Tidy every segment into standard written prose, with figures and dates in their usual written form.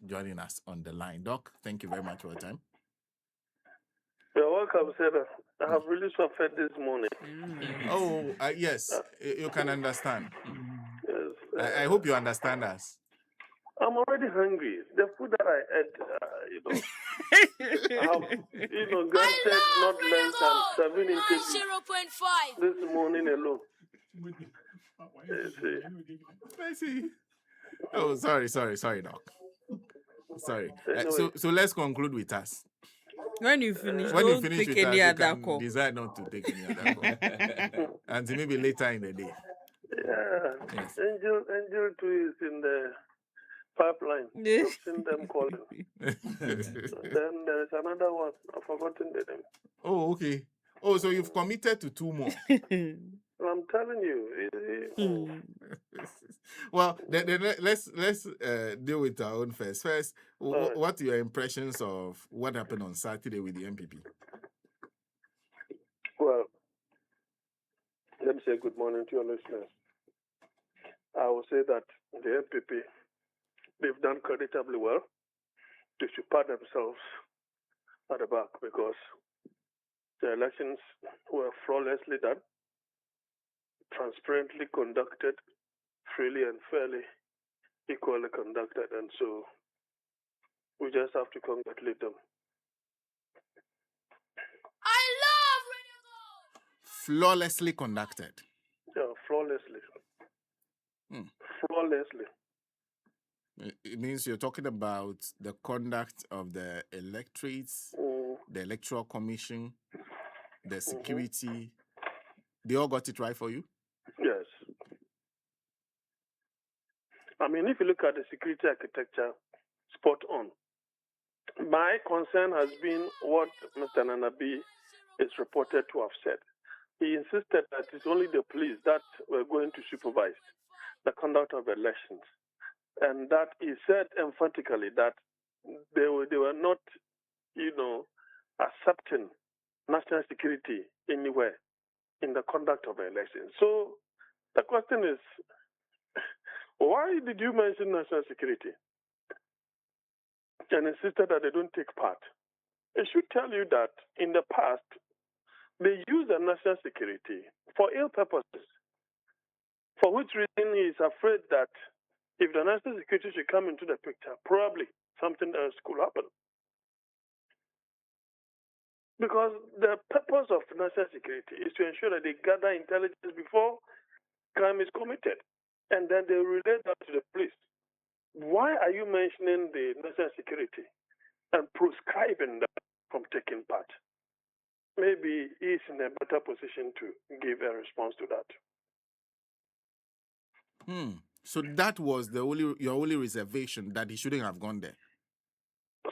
joining us on the line. Doc, thank you very much for your time. You're welcome, sir. I have really suffered this morning. Oh, yes, you can understand. Yes, I hope you understand us. I'm already hungry. The food that I ate, I have, granted not less than 7 interviews 0.5 this morning alone. I see. Oh, sorry, Doc. Sorry. Anyway. So let's conclude with us. When you finish, When you don't finish take with any us, you other can call. decide not to take any other call. Until maybe later in the day. Yeah. Yes. Angel 2 is in the pipeline. I've seen them calling. Then there's another one. I've forgotten the name. Oh, okay. Oh, so you've committed to 2 more. I'm telling you. Well, then let's deal with our own first. First, what are your impressions of what happened on Saturday with the MPP? Well, let me say good morning to your listeners. I will say that the MPP, they've done creditably well. They should pat themselves at the back because the elections were flawlessly done, transparently conducted, freely and fairly, equally conducted, and so we just have to congratulate them. I love Radio Gold. Flawlessly conducted. Yeah, flawlessly. Flawlessly. It means you're talking about the conduct of the electorates, the Electoral Commission, the security. They all got it right for you? Yes. I mean, if you look at the security architecture, spot on. My concern has been what Mr. Nanabi is reported to have said. He insisted that it's only the police that were going to supervise the conduct of elections. And that he said emphatically that they were not, accepting national security anywhere in the conduct of elections. So the question is, why did you mention national security and insisted that they don't take part? It should tell you that in the past, they used the national security for ill purposes, for which reason he is afraid that if the national security should come into the picture, probably something else could happen. Because the purpose of national security is to ensure that they gather intelligence before crime is committed, and then they relate that to the police. Why are you mentioning the national security and proscribing them from taking part? Maybe he's in a better position to give a response to that. So that was your only reservation, that he shouldn't have gone there?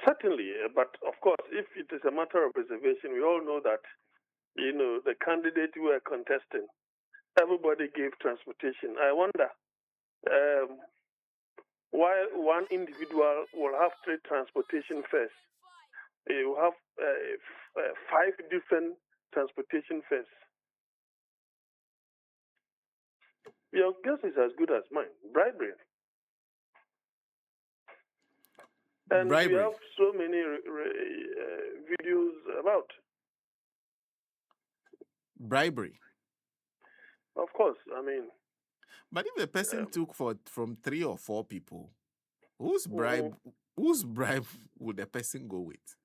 Certainly, but of course, if it is a matter of reservation, we all know that, the candidate who are contesting, everybody gave transportation. I wonder why one individual will have 3 transportation fares. You have 5 different transportation fares. Your guess is as good as mine. Bribery. And we have so many videos about bribery. Of course, I mean. But if the person took from 3 or 4 people, whose bribe would the person go with?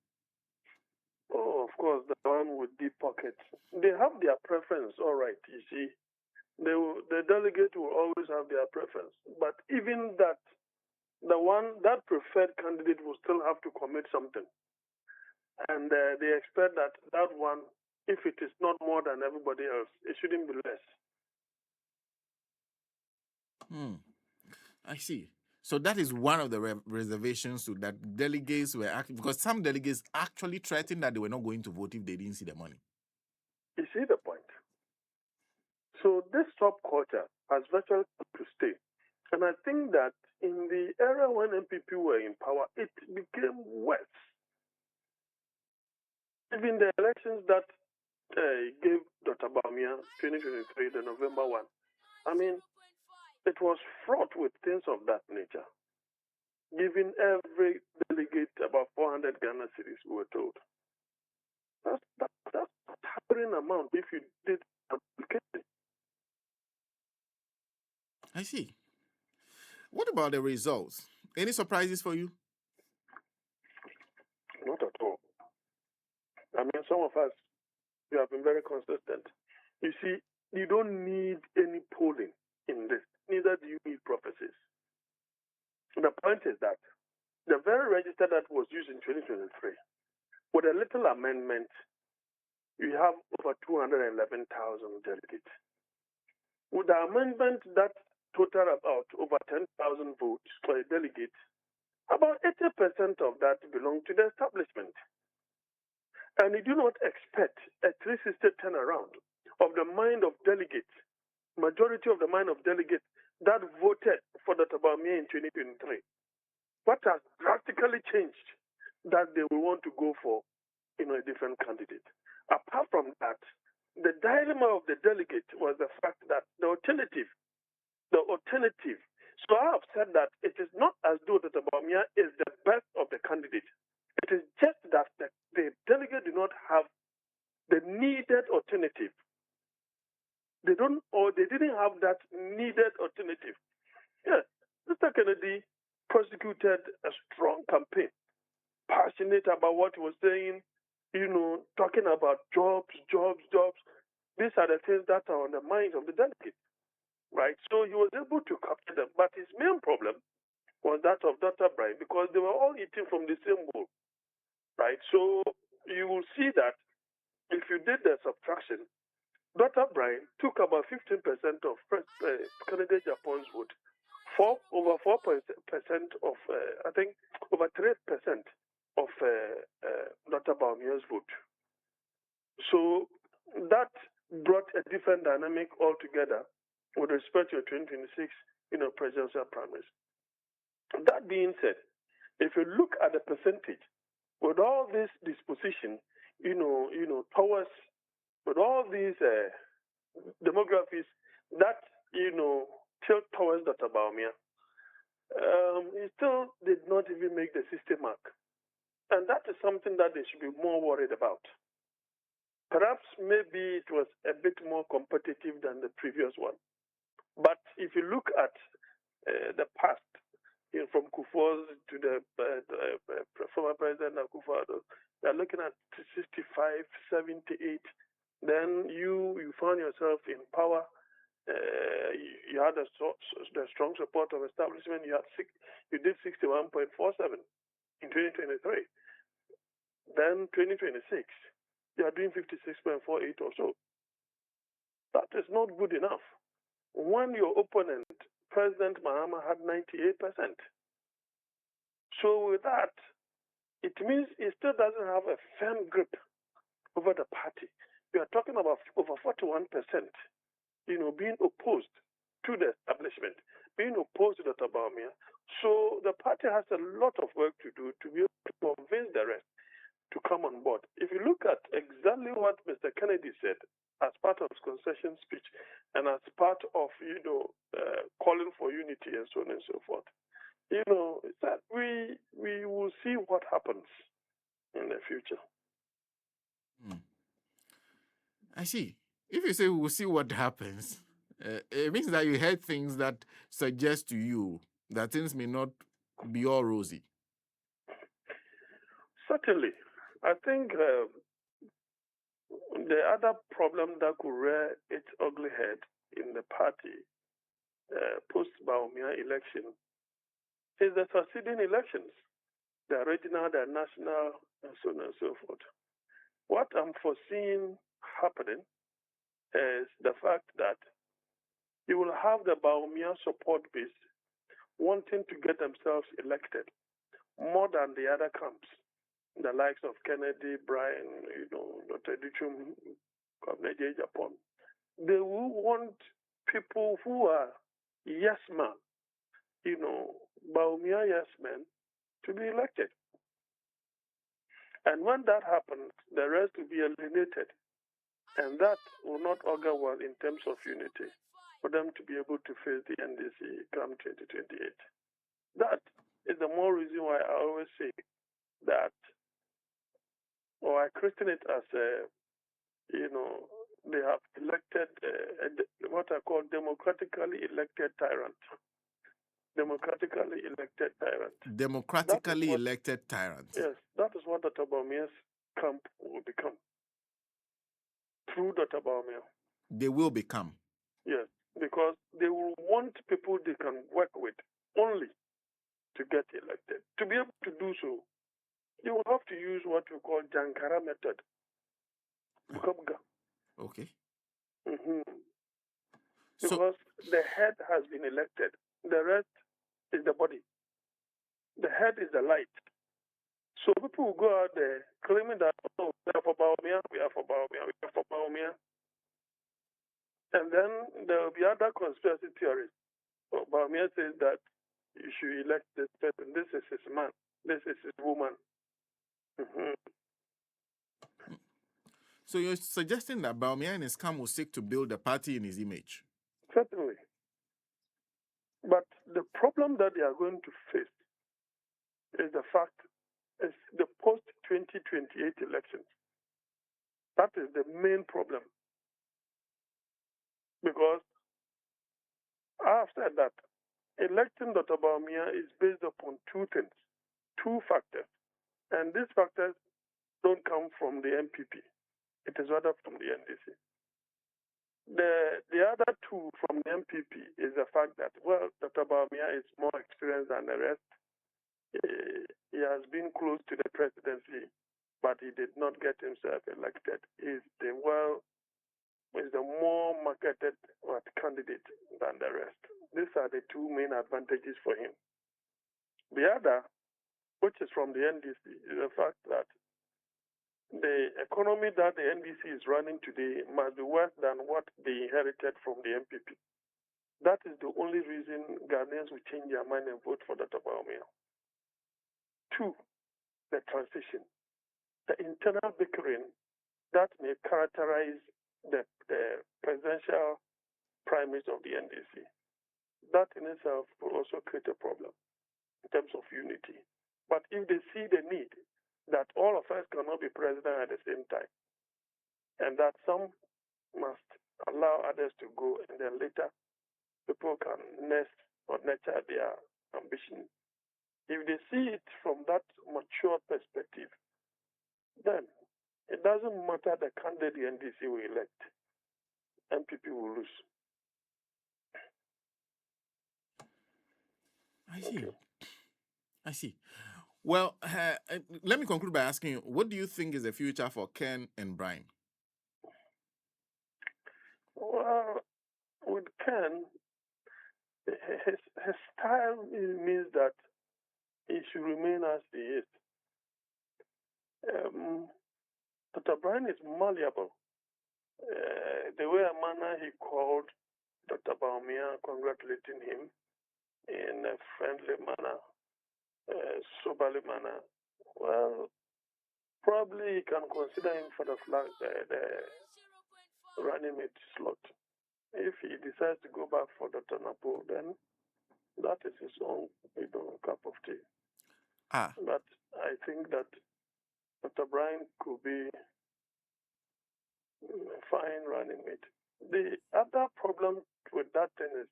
Oh, of course, the one with deep pockets. They have their preference, all right, you see. The delegate will always have their preference. But even that, that preferred candidate will still have to commit something. And they expect that one, if it is not more than everybody else, it shouldn't be less. I see. So that is one of the reservations so that delegates were actually, because some delegates actually threatened that they were not going to vote if they didn't see the money. You see the point? So this subculture has virtually come to stay. And I think that in the era when MPP were in power, it became worse. Even the elections that gave Dr. Bawumia 2023, the November one, I mean, it was fraught with things of that nature. giving every delegate about 400 Ghana cedis, we were told. That's a staggering amount if you did application. I see. What about the results? Any surprises for you? Not at all. I mean, some of us, we have been very consistent. You see, you don't need any polling in this. Neither do you need prophecies. The point is that the very register that was used in 2023, with a little amendment, you have over 211,000 delegates. With the amendment that total about over 10,000 votes for a delegate, about 80% of that belong to the establishment. And you do not expect a 360 turnaround of the mind of delegates, majority of the mind of delegates that voted for Dr. Bawumia in 2023. What has drastically changed that they will want to go for, a different candidate? Apart from that, the dilemma of the delegate was the fact that the alternative. So I have said that it is not as though Dr. Bawumia is the best of the candidates. It is just that the delegate do not have the needed alternative. They didn't have that needed alternative. Yes, Mr. Kennedy prosecuted a strong campaign, passionate about what he was saying, talking about jobs. These are the things that are on the minds of the delegate, right? So he was able to capture them. But his main problem was that of Dr. Bryan, because they were all eating from the same bowl, right? So you will see that if you did the subtraction, Dr. Bryan took about 15% of Kennedy Japan's vote, over 4% of, I think, over 3% of Dr. Bawumia's vote. So that brought a different dynamic altogether with respect to 2026, presidential primaries. That being said, if you look at the percentage, with all this disposition, towards with all these demographies that tilt towards Dr. Bawumia, he still did not even make the 60 mark, and that is something that they should be more worried about. Perhaps maybe it was a bit more competitive than the previous one, but if you look at the past, from Kufuor to the former president Akufo-Addo, they're looking at 65, 78. Then you found yourself in power. You had the strong support of establishment. You did 61.47 in 2023. Then 2026, you are doing 56.48 or so. That is not good enough. When your opponent, President Mahamadu, had 98%. So with that, it means he still doesn't have a firm grip over the party. We are talking about over 41%, being opposed to the establishment, being opposed to Dr. Bawumia. So the party has a lot of work to do to be able to convince the rest to come on board. If you look at exactly what Mr. Kennedy said as part of his concession speech and as part of, calling for unity and so on and so forth, that we will see what happens in the future. I see. If you say we'll see what happens, it means that you heard things that suggest to you that things may not be all rosy. Certainly. I think the other problem that could rear its ugly head in the party post-Bawumia election is the succeeding elections, the regional, the national, and so on and so forth. What I'm foreseeing happening is the fact that you will have the Bawumia support base wanting to get themselves elected more than the other camps, the likes of Kennedy, Bryan, Dr. Acheampong, Japan. They will want people who are yes men, Bawumia yes men, to be elected. And when that happens, the rest will be alienated. And that will not augur well in terms of unity for them to be able to face the NDC come 2028. That is the more reason why I always say that, or I christen it as they have elected what I call democratically elected tyrant. Democratically elected tyrant. Democratically elected tyrant. Yes, that is what Dr. Bawumia's camp will become. Through Dr. Bawumia. They will become. Yes, because they will want people they can work with only to get elected. To be able to do so, you will have to use what we call Jankara method. Okay. Mm-hmm. So, Because the head has been elected. The rest is the body. The head is the light. So people will go out there claiming that, oh, we are for Bawumia, we are for Bawumia, we are for Bawumia. And then there will be other conspiracy theories. So Bawumia says that you should elect this person. This is his man. This is his woman. Mm-hmm. So you're suggesting that Bawumia and his camp will seek to build a party in his image? Certainly. But the problem that they are going to face is the fact is the post-2028 elections. That is the main problem. Because after that, electing Dr. Bawumia is based upon two things, two factors. And these factors don't come from the MPP. It is rather from the NDC. The other two from the MPP is the fact that, well, Dr. Bawumia is more experienced than the rest. He has been close to the presidency, but he did not get himself elected. Is the more marketed candidate than the rest. These are the two main advantages for him. The other, which is from the NDC, is the fact that the economy that the NDC is running today must be worse than what they inherited from the MPP. That is the only reason Ghanaians will change their mind and vote for Dr. Bawumia. Two, the transition, the internal bickering that may characterize the presidential primaries of the NDC. That in itself will also create a problem in terms of unity. But if they see the need that all of us cannot be president at the same time, and that some must allow others to go, and then later people can nest or nurture their ambition. If they see it from that mature perspective, then it doesn't matter the candidate the NDC will elect, MPP will lose. I see. Okay. I see. Well, let me conclude by asking you, what do you think is the future for Ken and Bryan? Well, with Ken, his style means that he should remain as he is. Dr. Bryan is malleable. The way a manner he called Dr. Bawumia, congratulating him in a friendly manner, soberly manner. Well, probably he can consider him for the running mate slot. If he decides to go back for Dr. Napo, then that is his own cup of tea. But I think that Dr. Bryan could be a fine running mate. The other problem with that thing is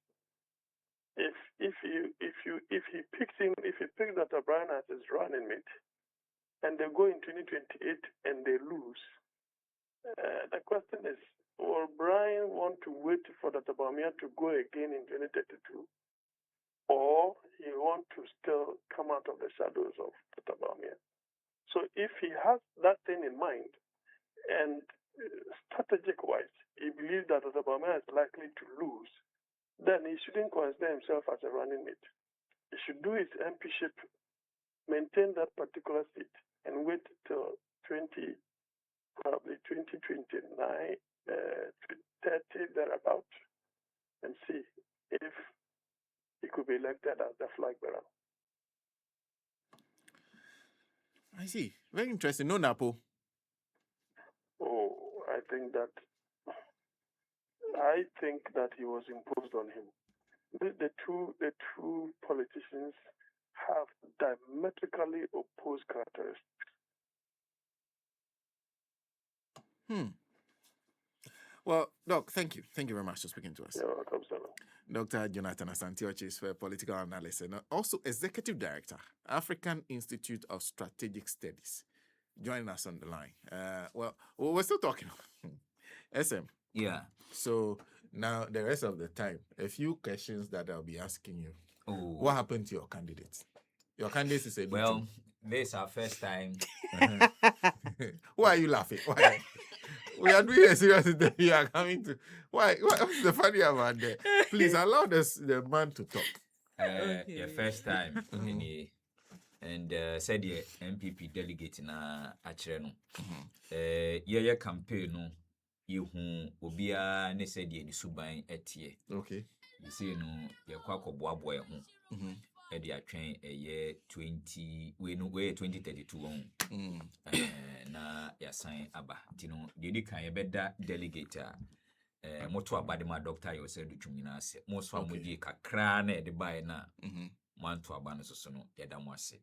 if he picks Dr. Bryan as his running mate, and they go in 2028 and they lose, the question is, will Bryan want to wait for Dr. Bawumia to go again in 2032, or he want to still come out of the shadows of Dr. Bawumia? So if he has that thing in mind, and strategic-wise, he believes that Dr. Bawumia is likely to lose, then he shouldn't consider himself as a running mate. He should do his MPship, maintain that particular seat, and wait till probably 2029, 30, thereabout, and see if he could be elected as the flag bearer. I see. Very interesting. No Napo. Oh, I think that he was imposed on him. The two politicians have diametrically opposed characteristics. Well, Doc, thank you. Thank you very much for speaking to us. You're welcome, sir. Dr. Jonathan Asante, Otchere for political analyst and also Executive Director, African Institute of Strategic Studies, joining us on the line. Well, we're still talking. SM. Yeah. So now the rest of the time, a few questions that I'll be asking you. Oh. What happened to your candidate? Your candidate is a Well, this is our first time. Why are you laughing? Why? We are doing a serious interview. You are coming to. What's the funny about that? Please allow the man to talk. Your first time. And said the MPP delegate na Otchere no. Your campaign no. You obia ne said the suban etie. Okay. You see no your kwako boy Eddie atwen year 2032 on na ya sign aba tino dedi kan ye beda delegate moto abadema doctor yo said twumina ase mo so amudi kakra na de bae na manto aba no so no yeda mo ase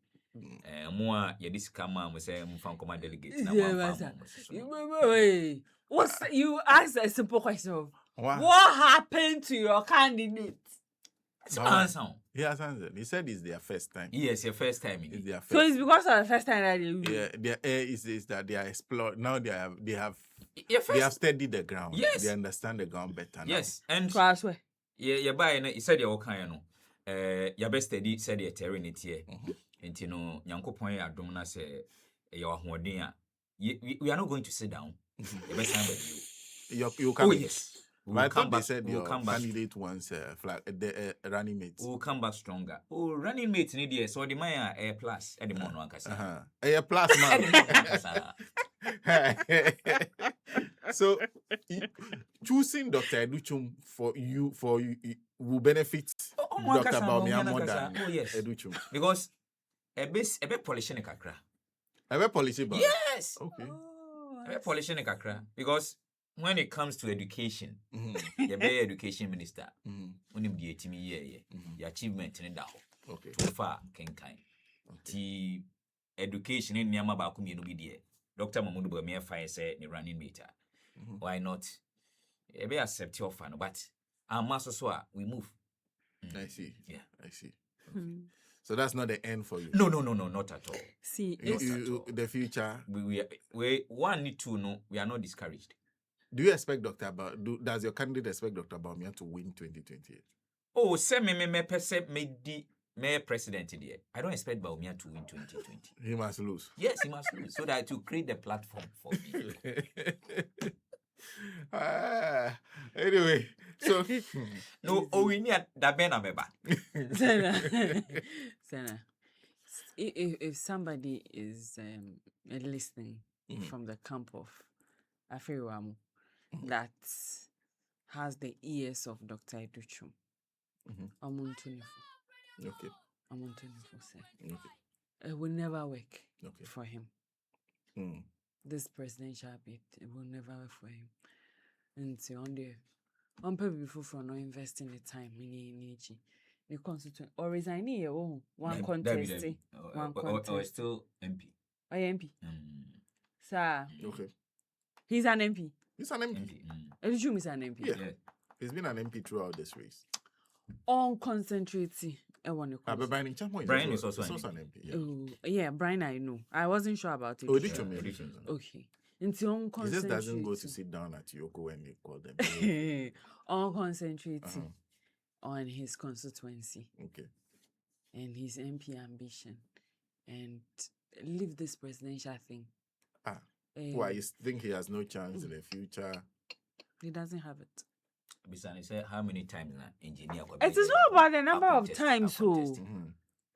mo a ye disika ma mo say mo fan koma delegate na mo fa What's you asked a simple question of what happened to your candidate? It's answer. He has answered. He said it's their first time. Yes, your first time. It's their first. So it's because of the first time that they is that they are explored now. They have studied the ground. Yes, they understand the ground better now. Yes, and Crossway. Yeah, buy you said you okay no. Your best study said your terrain here. And you know, Yankopon ya domina say your hoden. We are not going to sit down. The best time with you. You come. Oh yes. I thought they said your candidate wants running mate. We'll come back stronger. Oh, running mate in the so the Maya A plus at the mono A plus man. So choosing Dr. Educhum for you will benefit Dr. Bawumia more than Educhum. Because a bit polishing kakra. A bit polishing. Yes. Okay. A bit polishing kakra because when it comes to education, you're very education minister. When you do your achievement in that. Okay. Too far, can kind. The education in Yamaba community. Dr. Mahamadu Bawumia fire say the running meter. Why not? You be accept your fan, but our master so we move. I see. Yeah, I see. Okay. So that's not the end for you. No, not at all. See, the future. We one need to know we are not discouraged. Do you expect does your candidate expect Dr. Bawumia to win 2028? Oh, say me perceive me president there. I don't expect Bawumia to win 2020. He must lose. Yes, he must lose so that to create the platform for me. Anyway, so no, we need that ben ameba. Sana, if somebody is listening from the camp of Afiriwamu that has the ears of Dr. Educhum, okay. It will never work for him. This presidential bid, it will never work for him. And so on people for not investing the time in the constituent or resigning one contest. Or still MP. MP. Sir. Okay. He's an MP. He's an MP. Educhum is an MP. Yeah. He's been an MP throughout this race. On concentrating. Bryan Acheampong Bryan is also an MP. Yeah, Bryan, I know. I wasn't sure about it. Okay. He just doesn't go to sit down at Yoko when they call them. On concentrating on his constituency. Okay. And his MP ambition. And leave this presidential thing. Why you think he has no chance in the future? He doesn't have it. Bisani said how many times na engineer? It is not about the number of times, so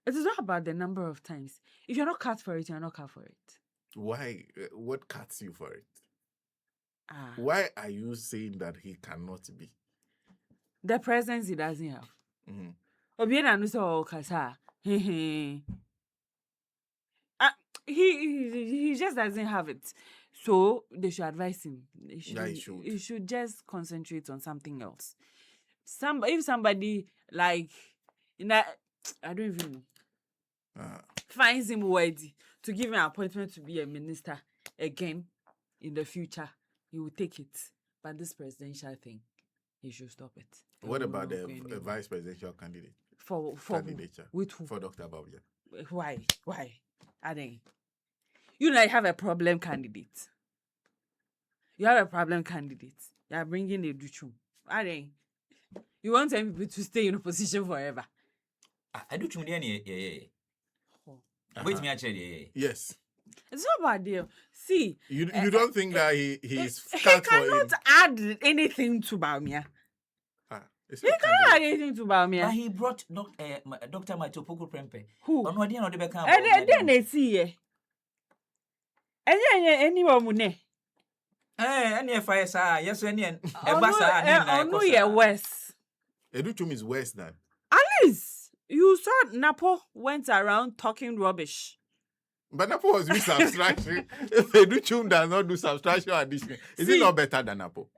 it is not about the number of times. If you're not cut for it, you're not cut for it. Why? What cuts you for it? Why are you saying that he cannot be? The presence he doesn't have. He just doesn't have it. So they should advise him. He should just concentrate on something else. If somebody like in that, I don't even know. finds him worthy to give him an appointment to be a minister again in the future, he will take it. But this presidential thing, he should stop it. What about the vice presidential candidate? For candidature? With who? For Dr. Bawumia. Why? I think you know I have a problem candidate. You have a problem candidate. You are bringing a Duchum. I think you want people to stay in a position forever. I do chum wait me actually. Yes. It's not bad deal. See, you don't think that he's he cut for cannot add anything to Bawumia. He cannot add anything to Bawumia. But he brought Dr. Maitopoku Prempe. Who? On what no de Then they see ye. Anyone mune. Any fire sir, yes, any Ebasa. No, yeah, worse. Educhum is worse than. At least you saw Napo went around talking rubbish. But Napo was doing subtraction. If Educhum does not do subtraction addition, is it not better than Napo?